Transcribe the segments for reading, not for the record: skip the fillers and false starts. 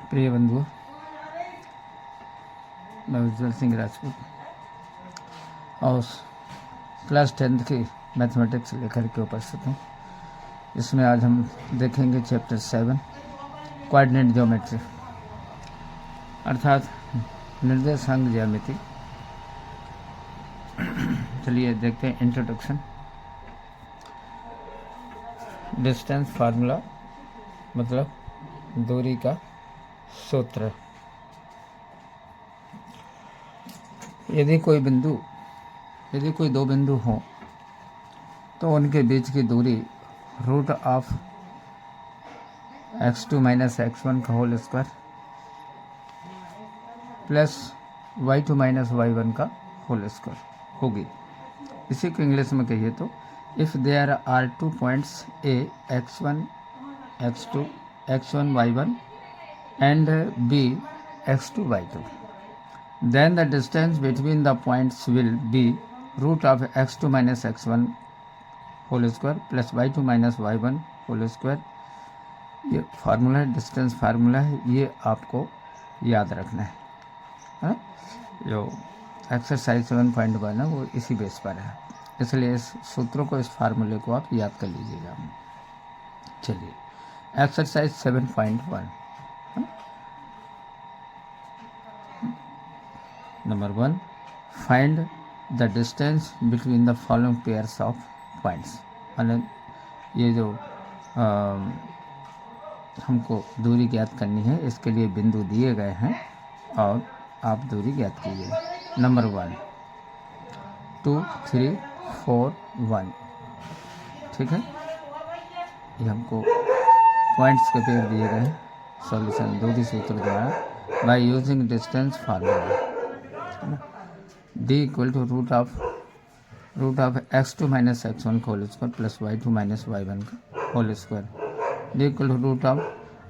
प्रिय बंधुओं, मैं उज्जवल सिंह राजपूत और क्लास 10th की मैथमेटिक्स लेकर के उपस्थित हूँ। इसमें आज हम देखेंगे चैप्टर 7 कोऑर्डिनेट ज्योमेट्री अर्थात निर्देशांक ज्यामिति। चलिए देखते हैं इंट्रोडक्शन। डिस्टेंस फार्मूला मतलब दूरी का सूत्र। यदि कोई दो बिंदु हों तो उनके बीच की दूरी root of x2 minus x1 का whole square plus y2 minus y1 का होल स्क्वायर होगी। इसी को इंग्लिश में कहिए तो if there are 2 points a x1 x2 x1 y1 and b x2 y2, then the distance between the points will be root of x2 minus x1 whole square plus y2 minus y1 whole square। ये formula है, distance formula है, ये आपको याद रखना है। जो exercise 7.1 है वो इसी बेस पर है, इसलिए इस सूत्रों को, इस फार्मूले को आप याद कर लीजिएगा। चलिए exercise 7.1 number 1, find the distance between the following pairs of points. मतलब ये जो हमको दूरी ज्ञात करनी है, इसके लिए बिंदु दिए गए हैं और आप दूरी ज्ञात कीजिए। नंबर 1 2 3 4 1, ठीक है। ये हमको पॉइंट्स के पेयर दिए गए हैं। सॉल्यूशन दूरी सूत्र द्वारा by using distance formula. d equal to root of x2 minus x1 का whole square plus y2 minus y1 का whole square. d equal to root of,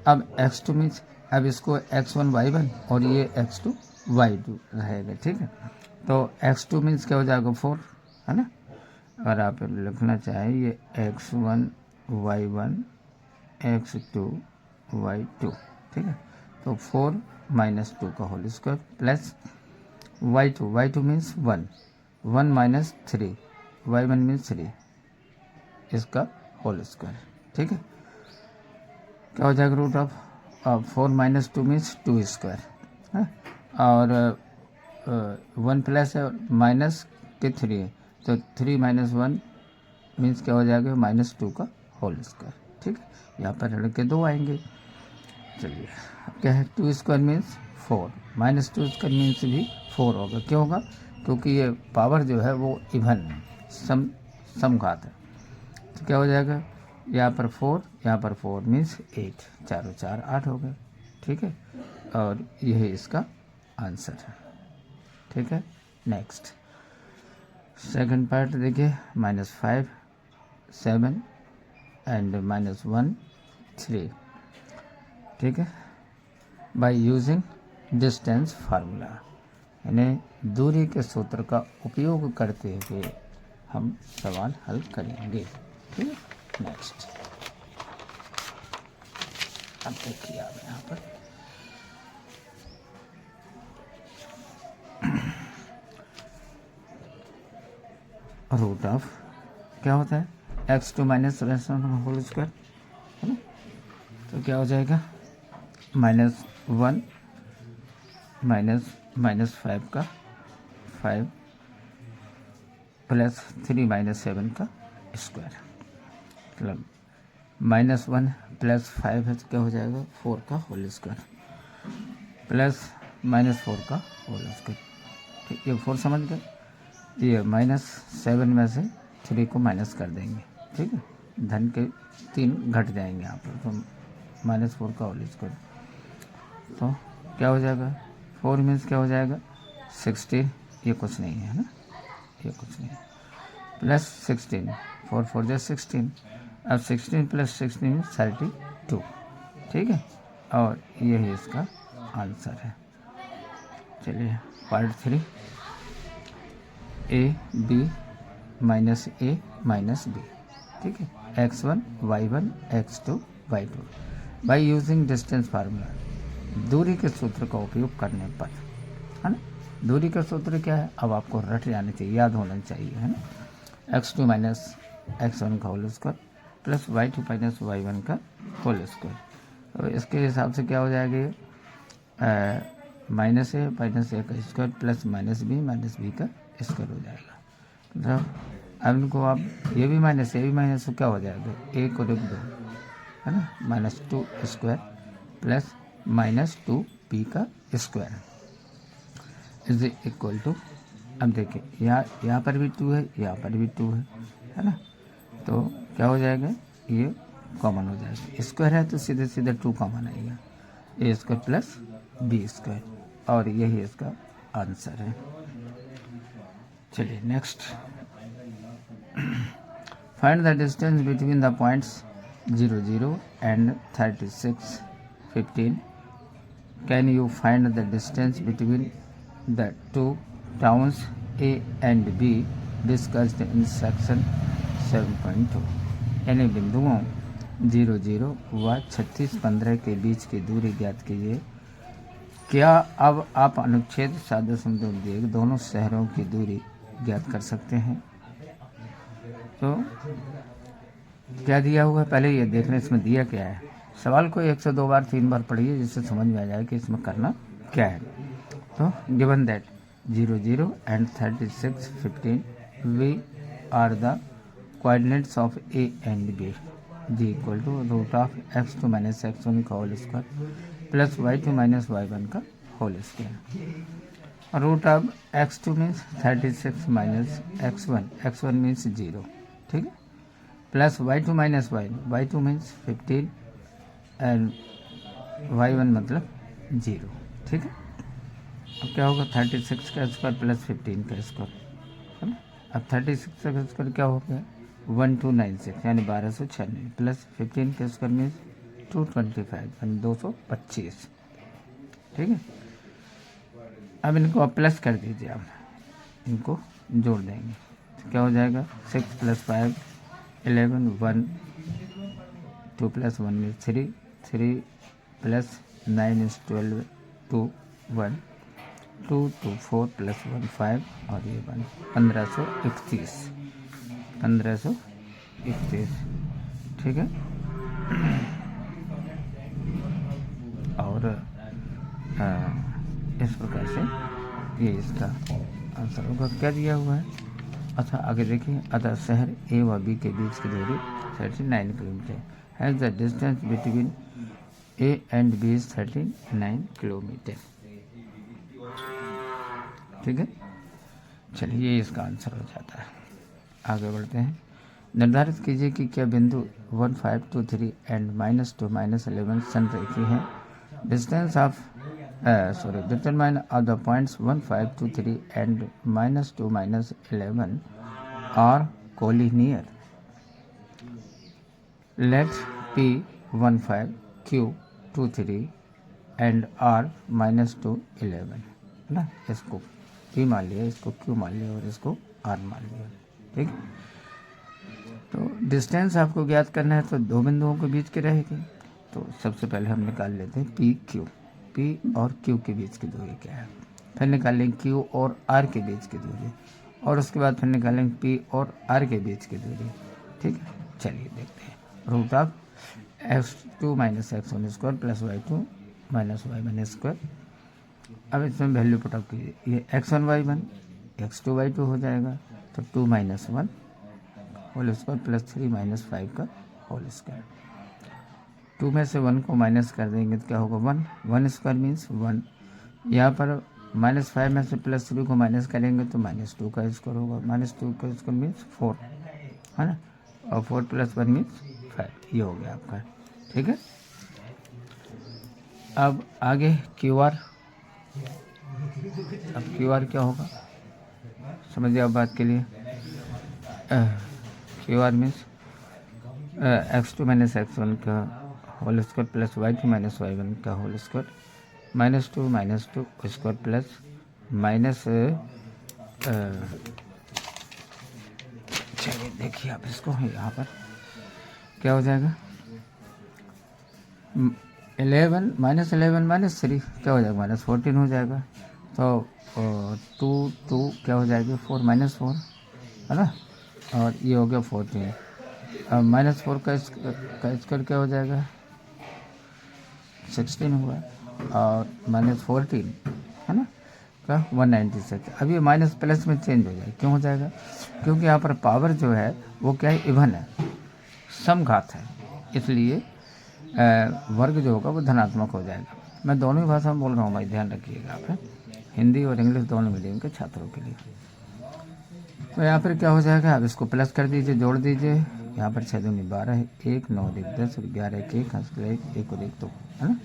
अब x2 मीन्स, अब इसको x1 y1 और ये x2 y2 रहेगा, ठीक है। तो x2 मीन्स क्या हो जाएगा 4, है ना। अगर आप लिखना चाहें ये x1 y1 x2 y2, ठीक है। तो 4 माइनस 2 का whole square plus y2 means 1 minus 3, y1 means 3, इसका होल स्क्वायर, ठीक है। क्या हो जाएगा root of 4 minus 2 means 2 square है, और 1 प्लस है माइनस के 3 है, तो 3 माइनस 1 मीन्स क्या हो जाएगा माइनस 2 का होल स्क्वायर, ठीक है। यहाँ पर लड़के 2 आएंगे। चलिए अब क्या है 2 square means 4 minus 2 square means भी 4 होगा। क्यों होगा? क्योंकि ये पावर जो है वो इवन समघात है। तो क्या हो जाएगा, यहाँ पर 4 यहाँ पर 4 मीन्स 8, 4 4 8 हो गए, ठीक है। और यही इसका आंसर है, ठीक है। नेक्स्ट सेकंड पार्ट देखिए, -5 7 एंड -1 3, ठीक है। बाय यूजिंग डिस्टेंस फार्मूला, यानी दूरी के सूत्र का उपयोग करते हुए हम सवाल हल करेंगे, ठीक है। नेक्स्ट अब देखिए आप यहाँ पर रूट ऑफ क्या होता है x2 minus x1 whole square, है ना। तो क्या हो जाएगा -1 -5 का 5 प्लस 3 माइनस 7 का स्क्वायर, मतलब -1 प्लस 5 है तो क्या हो जाएगा 4 का होल स्क्वायर प्लस -4 का होल स्क्वायर, ठीक। ये 4 समझ गए। ये -7 में से 3 को माइनस कर देंगे, ठीक है। धन के 3 घट जाएंगे यहाँ पर, तो -4 का होल स्क्वायर, तो क्या हो जाएगा 4 मीन्स क्या हो जाएगा 16, ये कुछ नहीं है ना, ये कुछ नहीं, प्लस 16 4 4 जा 16, अब 16 प्लस 16 मीन्स 32, ठीक है। और यही इसका आंसर है। चलिए part 3, a minus a minus b, ठीक है। x1 y1 x2 y2 bye using distance formula. दूरी के सूत्र का उपयोग करने पर, है ना। दूरी का सूत्र क्या है, अब आपको रट जाना चाहिए, याद होना चाहिए, है ना। x2 माइनस x1 का whole square plus y2 minus y1 का होल स्क्वायर। तो इसके हिसाब से क्या हो जाएगा, ये माइनस ए का स्क्वायर प्लस माइनस बी का स्क्वायर हो जाएगा। मतलब अब इनको आप ये भी माइनस तो क्या हो जाएगा, एक और एक दो, है ना, -2 स्क्वायर प्लस -2 बी का स्क्वायर इज इक्वल टू, अब देखिए यहाँ पर भी 2 है, यहाँ पर भी 2 है ना। तो क्या हो जाएगा, ये कॉमन हो जाएगा, स्क्वायर है तो सीधे सीधे 2 कॉमन आएगा, ए स्क्वायर प्लस बी स्क्वायर, और यही इसका आंसर है। चलिए next, find the distance between the points 0, 0 and 36, 15। Can you find the distance between the two towns A and be discussed in section 7.2। यानी बिंदुओं 0, 0 व 36, 15 के बीच की दूरी ज्ञात कीजिए। क्या अब आप अनुच्छेद 7.2 दिए दोनों शहरों की दूरी ज्ञात कर सकते हैं। तो क्या दिया हुआ है, पहले ये देखने इसमें दिया क्या है। सवाल को 1 से 2 बार 3 बार पढ़िए जिससे समझ में आ जाए कि इसमें करना क्या है। तो given that 0, 0 and 36, 15 we are the coordinates of A and B, G equal to √(x2 minus x1 का whole square plus y2 minus y1 का whole square. √(x2 means 36 minus x1 means 0, ठीक है, plus y2 minus y2 means 15 and y1 मतलब 0, ठीक है। अब क्या होगा, 36 का स्क्वायर प्लस 15 का स्क्वायर, है ना। अब 36 का स्क्वायर क्या हो गया, 1296 यानी 1296 प्लस 15 का स्क्वायर मीन्स 225 यानी 225, ठीक है। अब इनको आप प्लस कर दीजिए, आप इनको जोड़ देंगे तो क्या हो जाएगा, 6 + 5 11 1 2 + 1 मीन्स 3 3 + 9 is 12 2 1 2 2 4 + 1 5 और ये 1 1531 ठीक है। और इस प्रकार से ये इसका आंसर होगा। क्या दिया हुआ है, अच्छा आगे देखिए, अतः शहर ए व बी के बीच की दूरी 39 किलोमीटर है। The distance between A and B is 39 kilometre, ठीक है। चलिए ये इसका आंसर हो जाता है। आगे बढ़ते हैं। निर्धारित कीजिए कि क्या बिंदु 1 5 2 3 एंड -2 -11 संरेखी हैं। Distance of determine of the points 1 5 2 3 and -2 -11 are collinear. Let P 1 5 Q 2 3 and R -2 11, ना, इसको P मान लिया, इसको Q मान लिया और इसको R मान लिया, ठीक। तो डिस्टेंस आपको ज्ञात करना है तो दो बिंदुओं के बीच की रहेगी। तो सबसे पहले हम निकाल लेते हैं P Q, P और Q के बीच की दूरी क्या है, फिर निकालेंगे Q और R के बीच की दूरी, और उसके बाद फिर निकालेंगे P और R के बीच की दूरी, ठीक है। चलिए देखते हैं। √(x2 minus x1 square plus y2 minus y1 square. अब इसमें वैल्यू पुट अप कीजिए, ये x1 y1 x2 y2 हो जाएगा, तो 2 - 1 होल स्क्वायर प्लस 3 - 5 का होल स्क्वायर। 2 में से 1 को माइनस कर देंगे तो क्या होगा, 1 स्क्वायर मीन्स 1। यहाँ पर -5 में से +3 को माइनस करेंगे तो -2 का स्क्वायर होगा, -2 का स्क्वायर मीन्स 4, है ना, और 4 + 1 मीन्स 5, ये हो गया आपका, ठीक है। अब आगे QR, अब QR क्या होगा समझिए आप बात के लिए। QR means x2 minus x1 का whole square plus y2 minus y1 का whole square -2 square plus minus, चलिए देखिए आप इसको, यहाँ पर क्या हो जाएगा, 11 -3 क्या हो जाएगा, -14 हो जाएगा। तो 2 क्या हो जाएगी, 4 -4 है ना, और ये हो गया 14। अब -4 का स्क्वायर क्या हो जाएगा, 16 हुआ, और -14 है ना का 196। अब ये माइनस प्लस में चेंज हो जाएगा, क्यों हो जाएगा, क्योंकि यहाँ पर पावर जो है वो क्या है, इवन है, समघात है, इसलिए वर्ग जो होगा वो धनात्मक हो जाएगा। मैं दोनों ही भाषा में बोल रहा हूँ भाई, ध्यान रखिएगा आप, हिंदी और इंग्लिश दोनों मीडियम के छात्रों के लिए। तो यहाँ पर क्या हो जाएगा, अब इसको प्लस कर दीजिए, जोड़ दीजिए। यहाँ पर 6 दूनी 12 है, 1 9 1 10 11 1 1 1 और 1 2 है ना,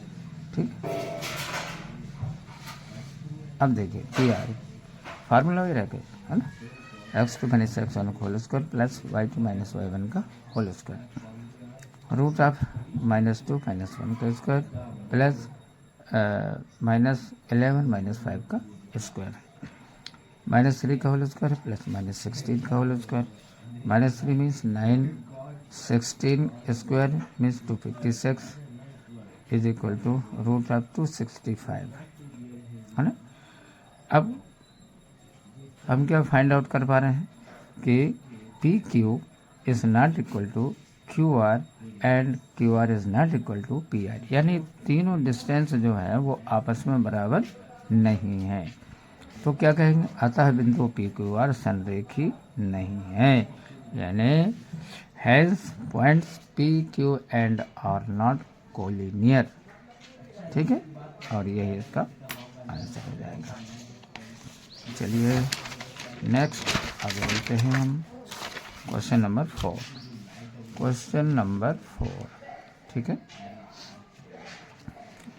ठीक। अब देखिए PR फार्मूला वही रह गए है ना, x2 - x1 का whole square plus y2 - y1 का होल स्क्वायर, रूट ऑफ -2 - 1 का स्क्वायर प्लस -11 - 5 का स्क्वायर, -3 का होल स्क्वायर प्लस -16 का whole square, -3 means 9, 16 square means 256 is equal to root of 265 है ना। अब हम क्या फाइंड आउट कर पा रहे हैं कि PQ is not equal to QR and QR is not equal to PR, यानी तीनों डिस्टेंस जो है वो आपस में बराबर नहीं है। तो क्या कहेंगे, अतः बिंदु PQR संरेखी नहीं है, यानी has points PQ and are not collinear, ठीक है, और यही इसका आंसर हो जाएगा। चलिए नेक्स्ट आगे बढ़ते हैं हम, क्वेश्चन नंबर 4। क्वेश्चन नंबर 4, ठीक है।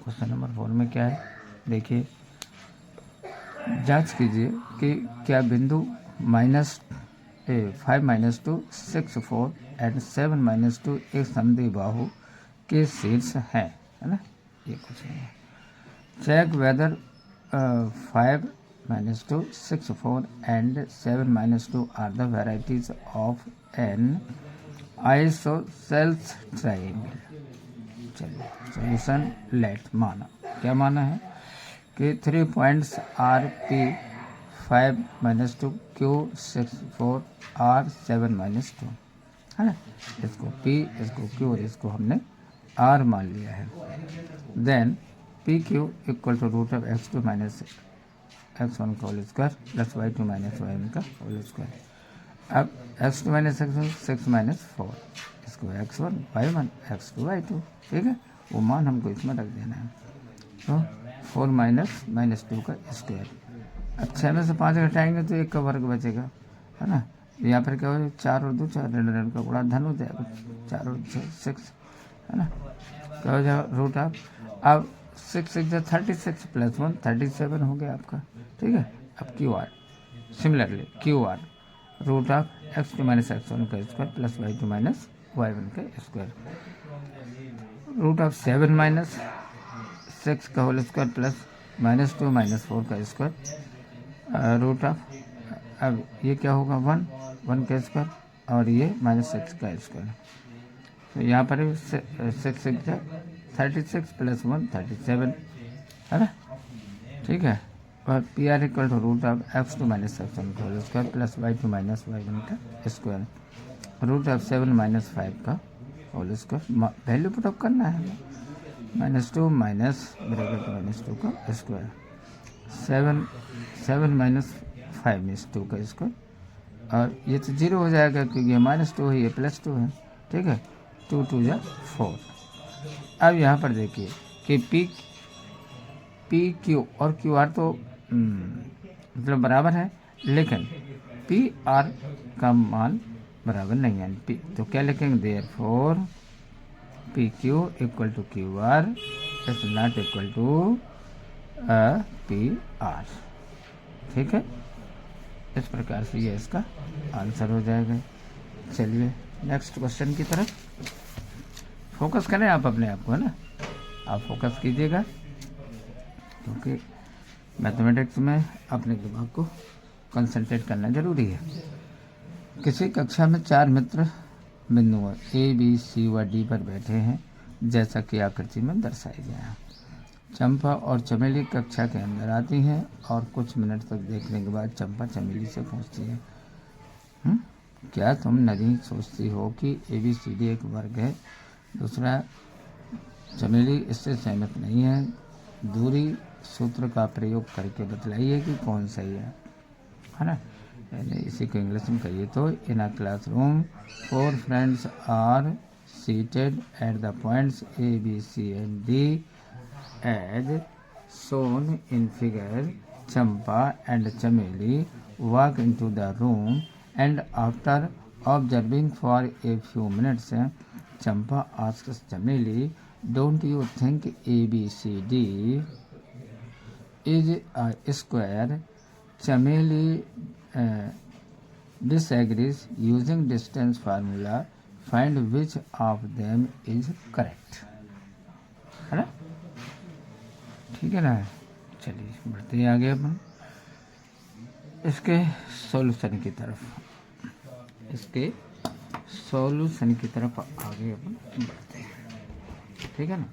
क्वेश्चन नंबर 4 में क्या है, देखिए, जांच कीजिए कि क्या बिंदु -5 - 2 6 4 एंड 7 - 2 एक समद्विबाहु के शीर्ष है ना, ये कुछ नहीं है। Check whether 5 - 2 6 4 and 7 - 2 are the varieties of an isosceles triangle। चलिए सॉल्यूशन लेट, माना क्या माना है कि 3 points are P 5 - 2 Q 6 4 R 7 - 2 है ना, इसको P, इसको Q और इसको हमने R मान लिया है। Then PQ equal to root of x2 - x1 का whole square plus y2 - y1 का होल स्क्वायर। अब x2 - x1 6 - 4, इसको x1 y1 x2 y2, ठीक है, वो मान हमको इसमें रख देना है। तो 4 - -2 का स्क्वायर। अब 6 में से 5 घटाएंगे तो 1 का वर्ग बचेगा है ना। यहाँ पर क्या हो, 4 और 2 4 रेड का गुणा धन हो जाएगा, 4 और 6 है ना, क्या हो जाएगा रूट ऑफ, अब 6 6 36 प्लस 1 37 हो गया आपका, ठीक है। अब QR similarly QR root of x2 - x1 का स्क्वायर प्लस y2 - y1 का स्क्वायर, रूट ऑफ 7 - 6 का होल स्क्वायर प्लस -2 - 4 का स्क्वायर, रूट ऑफ, अब ये क्या होगा 1 का स्क्वायर और ये -6 का स्क्वायर। तो यहाँ पर 6 6 36 प्लस 1 37 है ना, ठीक है। और PR equal to root of x2 - x1 का whole square plus y2 - y1 का स्क्वायर, रूट ऑफ 7 - 5 का होल स्क्वायर, वैल्यू पुटअप करना है, -2 माइनस ब्रैकेट -2 का स्क्वायर, 7 - 5 मीन्स 2 का स्क्वायर, और ये तो 0 हो जाएगा क्योंकि ये -2 है, ये +2 है, ठीक है। 2 2 जा 4। अब यहाँ पर देखिए कि PQ और QR तो मतलब बराबर है, लेकिन PR का मान बराबर नहीं है, तो क्या लिखेंगे, therefore PQ equal to QR is not equal to PR, ठीक है। इस प्रकार से ये इसका आंसर हो जाएगा। चलिए नेक्स्ट क्वेश्चन की तरफ फोकस करें आप अपने आप को, है ना, आप फोकस कीजिएगा, क्योंकि मैथमेटिक्स में अपने दिमाग को कंसंट्रेट करना जरूरी है। किसी कक्षा में 4 मित्र बिंदुओं A B C व D पर बैठे हैं जैसा कि आकृति में दर्शाया गया है। चंपा और चमेली कक्षा के अंदर आती हैं और कुछ मिनट तक देखने के बाद चंपा चमेली से पूछती है, क्या तुम नहीं सोचती हो कि ABCD एक वर्ग है? दूसरा, चमेली इससे सहमत नहीं है। दूरी सूत्र का प्रयोग करके बतलाइए कि कौन सही है ना। इसी को इंग्लिश में कहिए तो, in a classroom 4 friends are seated at the points A, B, C and D as shown in figure. Champa and Chameli walk into the room and after observing for a few minutes, Champa asks Chameli, don't you think ABCD is a square? Chameli disagrees. Using distance formula, find which of them is correct. है ना, ठीक है ना। चलिए बढ़ते हैं आगे अपन इसके सॉल्यूशन की तरफ, आगे अपन बढ़ते हैं, ठीक है ना।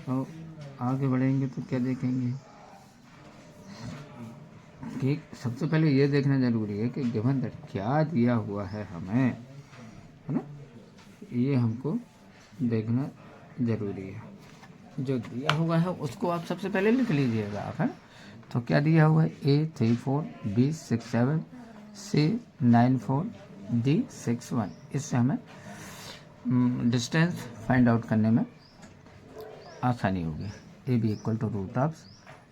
तो आगे बढ़ेंगे तो क्या देखेंगे कि सबसे पहले ये देखना जरूरी है कि गिवन दैट क्या दिया हुआ है हमें, है ना, ये हमको देखना जरूरी है। जो दिया हुआ है उसको आप सबसे पहले लिख लीजिएगा आप, है। तो क्या दिया हुआ है, A 3 4, B 6 7, C 9 4, D 6 1। इससे हमें डिस्टेंस फाइंड आउट करने में आसानी होगी। AB equal to root of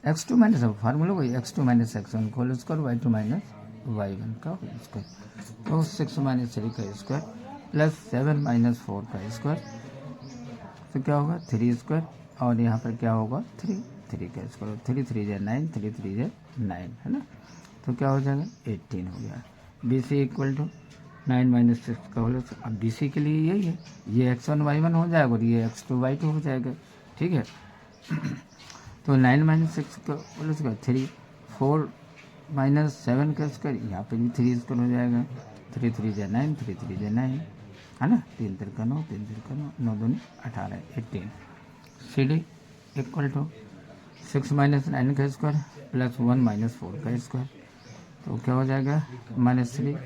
x2 minus formula वही x2 minus x1 whole square y2 minus y1 का होल स्क्वायर। तो 6 माइनस 3 का स्क्वायर प्लस 7 माइनस 4 का स्क्वायर, तो क्या होगा 3 स्क्वायर, और यहाँ पर क्या होगा 3 का स्क्वायर, 3 3 जे 9, 3 3 जे 9, है ना। तो क्या हो जाएगा 18 हो गया। BC इक्वल टू 9 माइनस 6 का होल स्क्वायर। अब BC के लिए यही है, ये x1 y1 हो जाएगा और ये x2 y2 हो जाएगा, ठीक है। तो 9 माइनस 6 का होल स्क्वायर 3, 4 माइनस 7 का स्क्वायर, यहाँ पे भी 3 स्क्वायर हो जाएगा। 3 3 जे 9, 3 3 जे 9, है ना। 3 3 का 9, 3 3 का 9, 9 2 18, 18। CD इक्वल टू 6 माइनस 9 का स्क्वायर प्लस 1 माइनस 4 का स्क्वायर, तो क्या हो जाएगा -3।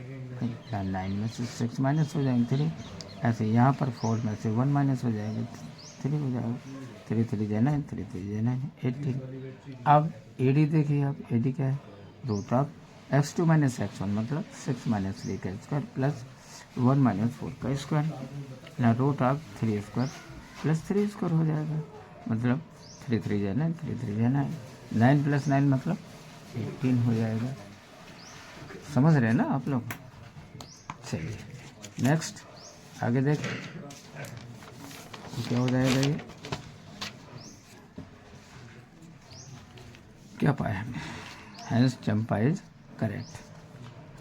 9 में से 6 माइनस हो जाएंगे 3, ऐसे यहाँ पर 4 में से 1 माइनस हो जाएगा 3 हो जाएगा। 3 3 जे 9, 3 3 जे 9, 18। अब AD देखिए आप, AD क्या है, root of x2 minus x1 मतलब 6 माइनस 3 का स्क्वायर प्लस 1 माइनस 4 का स्क्वायर, ना root of 3 square plus 3 square हो जाएगा, मतलब 3 3 जे 9, 3 3 जे 9, 9 प्लस 9 मतलब 18 हो जाएगा। समझ रहे हैं ना आप लोग। चलिए नेक्स्ट आगे देख क्या हो जाएगा, ये क्या पाया हमने, हैंस चंपा इज करेक्ट,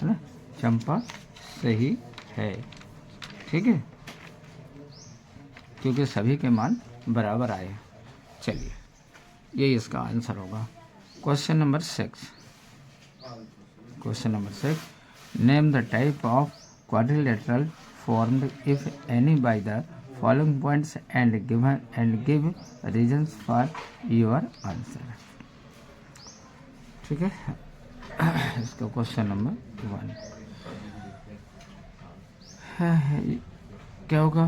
है ना, चंपा सही है, ठीक है, क्योंकि सभी के मान बराबर आए। चलिए यही इसका आंसर होगा। Question number 6, name the type of quadrilateral formed if any by the following points and give reasons for your answer। ठीक है, इसका क्वेश्चन नंबर 1 क्या होगा,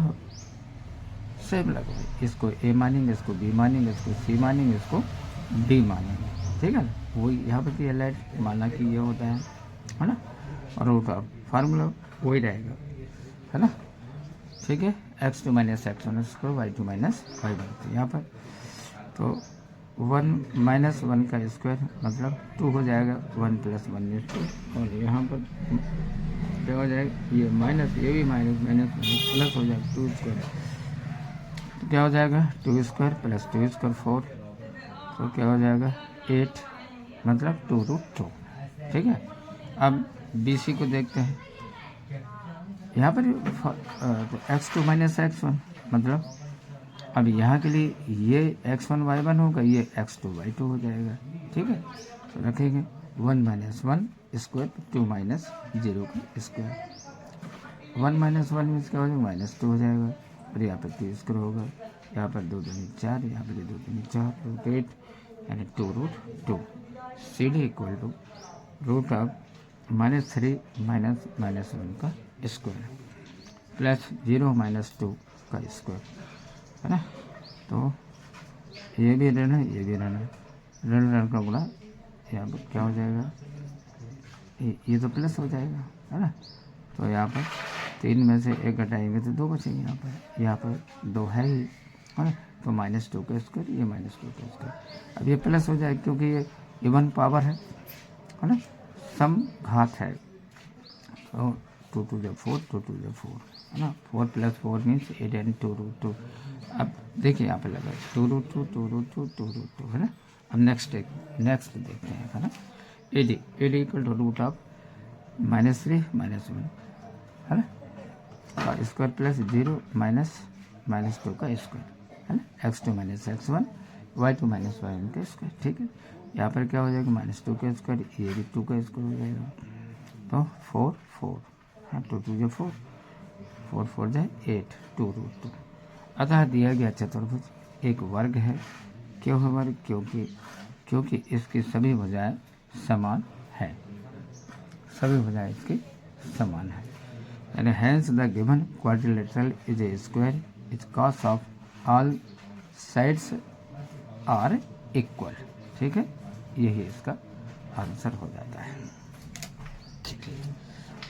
सेम लगा, इसको A मानेंगे, इसको B मानेंगे, इसको C मानेंगे, इसको D मानेंगे, ठीक है ना। वही यहाँ पर भी लाइट माना कि ये होता है ना, और उसका फार्मूला वही रहेगा, है ना, ठीक है। x2 minus x1 square y2 minus y1, यहाँ पर तो 1 माइनस 1 का स्क्वायर मतलब 2 हो जाएगा, 1 प्लस 1 और यहाँ पर क्या हो जाएगा, ये माइनस, ये भी माइनस प्लस हो जाएगा 2 स्क्वायर, तो क्या हो जाएगा 2 स्क्वायर प्लस 2 स्क्वायर 4, तो क्या हो जाएगा 8 मतलब 2√2, ठीक है। अब BC को देखते हैं, यहाँ पर तो x2 माइनस x1 मतलब अब यहाँ के लिए ये x1 y1 होगा, ये x2 y2 हो जाएगा, ठीक है। तो रखेंगे 1 माइनस 1 स्क्वायर 2 माइनस 0 का स्क्वायर, 1 माइनस 1 में इसका हो जाएगा -2 हो जाएगा, और यहाँ पर 2 स्क्वायर होगा यहाँ पर 2 दूनी 4, यहाँ पर 2 दूनी 4, रूट 8 यानी 2 root 2। C D equal to root of -3 minus 1 का स्क्वायर प्लस 0 - 2 का स्क्वायर, है ना। तो ये भी ऋण है, ये भी ऋण है, ऋण का गुणा यहाँ पर क्या हो जाएगा, ये तो प्लस हो जाएगा, है ना। तो यहाँ पर 3 में से 1 घटाएंगे तो 2 बचेंगे, यहाँ पर 2 है ही, है ना। तो -2 का स्क्वायर, ये -2 का स्क्वायर। अब ये प्लस हो जाएगा क्योंकि ये इवन पावर है ना, सम घात है। तो 2 × 2 = 4, 2 × 2 = 4, है ना। 4 + 4 मीन्स 8 यानी 2 रूट 2। अब देखिए यहाँ पे लगा 2 रूट 2, 2 रूट 2, 2 रूट 2, है ना। अब नेक्स्ट देखते हैं, है ना। AD equal to root of -3 - 1, है ना, का स्क्वायर प्लस 0 माइनस 2 का स्क्वायर, है ना। x2 - x1, y2 - y1 का स्क्वायर, ठीक है। यहाँ पर क्या हो जाएगा, -2 का स्क्वायर, ये भी 2 का स्क्वायर हो जाएगा। तो 4 4, हाँ, 2 × 2 = 4, 4 4 = 8, 2 रूट 2। अतः दिया गया चतुर्भुज एक वर्ग है। क्यों है वर्ग, क्योंकि इसकी सभी भुजाएं समान है, सभी भुजाएं इसकी समान है। यानी hence the given quadrilateral is a square its cos of all sides are equal, ठीक है। यही इसका आंसर हो जाता है, ठीक है।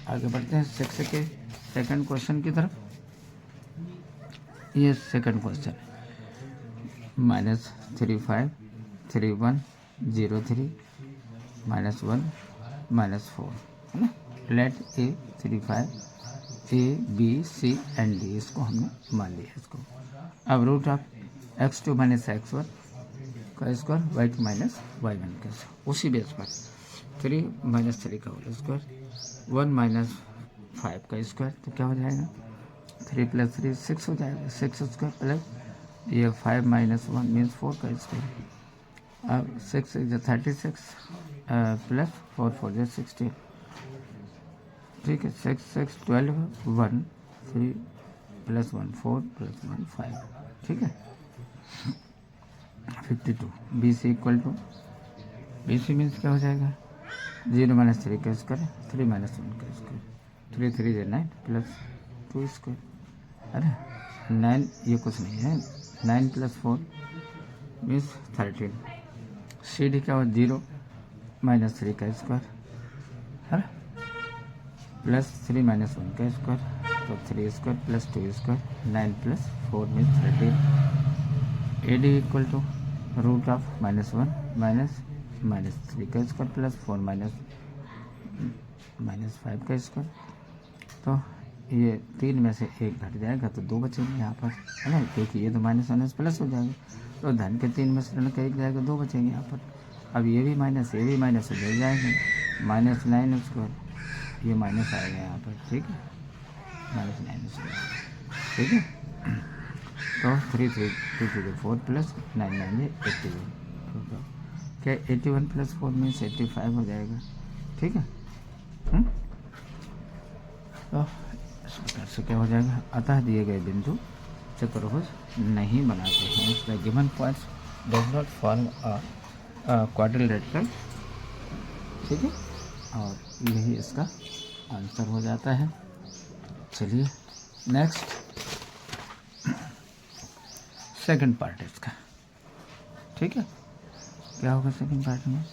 आगे बढ़ते हैं सेकंड क्वेश्चन की तरफ। ये सेकंड क्वेश्चन है, -35 31 03 -1 -4, है ना। Let A 35 A B C and D, इसको हमने मान लिया इसको। अब रूट ऑफ x2 - x1 का स्क्वायर, y2 - y1 का स्क्वायर, उसी बेस पर 3 - 3 का होल स्क्वायर, 1 - 5 का स्क्वायर, तो क्या हो जाएगा, 3 + 3 = 6 हो जाएगा, 6 स्क्वायर प्लस ये 5 - 1 मीन्स 4 का स्क्वायर। अब 6 × 36 प्लस 4 4 = 16, ठीक है। 6 6 12 1 3 + 1 4 + 1 5, ठीक है। 52 BC equal to BC means क्या हो जाएगा, 0 - 3 का स्क्वायर, 3 - 1 का स्क्वायर, 3 3 = 9 प्लस 2 स्क्वायर, अरे 9 ये कुछ नहीं है, 9 + 4 मीन्स 13। CD क्या हो, 0 - 3 का स्क्वायर, है ना, प्लस 3 - 1 का स्क्वायर, तो 3 square plus 2 square, 9 + 4 means 13। AD equal to root of -1 -3 का स्क्वायर प्लस 4 -5 का स्क्वायर। तो ये 3 में से 1 घट जाएगा तो 2 बचेंगे यहाँ पर, है ना, क्योंकि ये तो माइनस प्लस हो जाएगा। तो धन के 3 में से ऋण का 1 जाएगा, 2 बचेंगे यहाँ पर। अब ये भी माइनस हो जाएंगे, -9 स्क्वायर, ये माइनस आएगा यहाँ पर, ठीक है, -9 स्क्वायर, ठीक है। तो 3 3 2 2 4 प्लस 9 9 = 81, क्या 81 + 4 मीन्स 85 हो जाएगा, ठीक है। तो इस प्रकार से क्या हो जाएगा, अतः दिए गए बिंदु चतुर्भुज नहीं बनाते हैं। इसका given points does not form a quadrilateral, ठीक है, और यही इसका आंसर हो जाता है। चलिए नेक्स्ट सेकंड पार्ट इसका, ठीक है। क्या होगा सेकंड पार्ट में,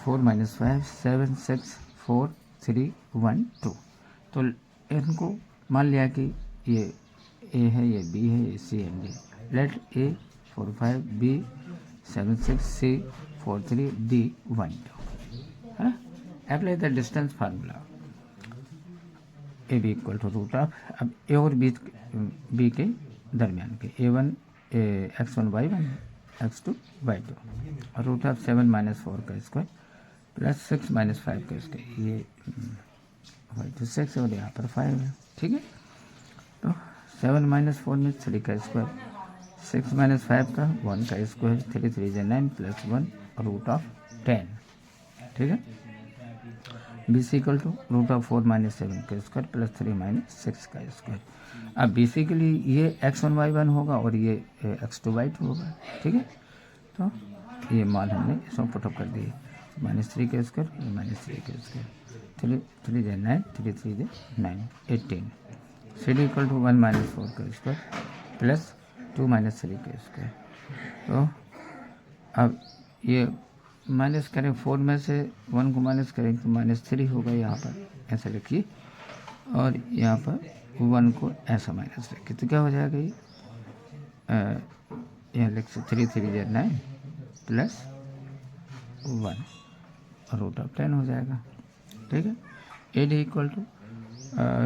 4 - 5 7 6 4 3 1 2। तो इनको मान लिया कि ये A है, ये B है, ये C है, D। Let A 4 5 B 7 6 C 4 3 D 1 2, है ना। Apply the distance formula, AB equal to root of, अब A और B के दरमियान के A1 x1 y1 x2 y2, root of 7 - 4 का स्क्वायर प्लस 6 - 5 का स्क्वायर, ये y2 6 और यहाँ पर 5 है, ठीक है। तो 7 - 4 मीन्स 3 का स्क्वायर, 6 - 5 का 1 का स्क्वायर, 3 3 = 9 प्लस 1 रूट ऑफ 10, ठीक है। B C equal to root of 4 minus 7 का स्क्वायर प्लस 3 माइनस 6 का स्क्वायर। अब बेसिकली ये x1y1 होगा और ये x2y2 होगा, ठीक है। तो ये मान हमने इसमें पुटअप कर दिए, -3 का स्क्वायर -3 का स्क्वायर, 3 दे 9, 3 दे 9, 18। C D equal to 1 minus 4 का स्क्वायर प्लस 2 माइनस 3 का स्क्वायर। तो अब ये माइनस करें, 4 में से 1 को माइनस करें तो -3 होगा यहाँ पर, ऐसा लिखिए, और यहाँ पर 1 को ऐसा माइनस रखिए तो क्या हो जाएगा ये, यहाँ लिख से 3 3 9 प्लस 1 रूट ऑफ 10 हो जाएगा, ठीक है। A D equal to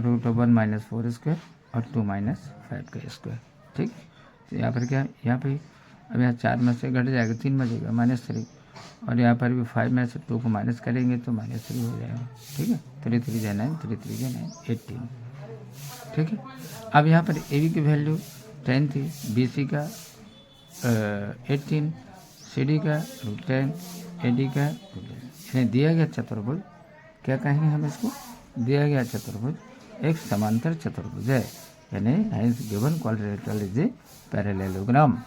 root of 1 minus 4 square और 2 माइनस 5 का स्क्वायर, ठीक। तो यहाँ पर क्या, यहाँ पे अब यहाँ 4 में से घट जाएगा, 3 बचेगा -3, और यहाँ पर भी 5 में से 2 को माइनस करेंगे तो -3 हो जाएगा, ठीक है। 3 3 9, 3 3 9, 18, ठीक है। अब यहाँ पर ए बी की वैल्यू 10 थी, बी सी का 18, सी डी का √10, ए डी का √10। दिया गया चतुर्भुज, क्या कहेंगे हम इसको, दिया गया चतुर्भुज एक समांतर चतुर्भुज है, यानी hence given quadrilateral is a parallelogram,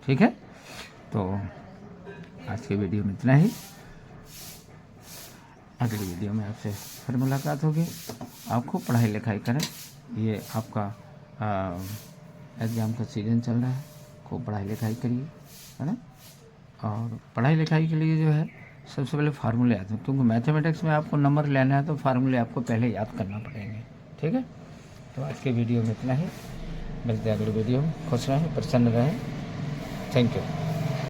ठीक है। तो आज के वीडियो में इतना ही, अगली वीडियो में आपसे फिर मुलाकात होगी। आप खूब पढ़ाई लिखाई करें, ये आपका एग्ज़ाम का सीजन चल रहा है, खूब पढ़ाई लिखाई करिए, है ना। और पढ़ाई लिखाई के लिए जो है सबसे पहले फार्मूले आते हैं, क्योंकि मैथमेटिक्स में आपको नंबर लेना है तो फार्मूले आपको पहले याद करना पड़ेंगे, ठीक है। तो आज के वीडियो में इतना ही, मिलते हैं अगले वीडियो में। खुश रहें, प्रसन्न रहें, थैंक यू।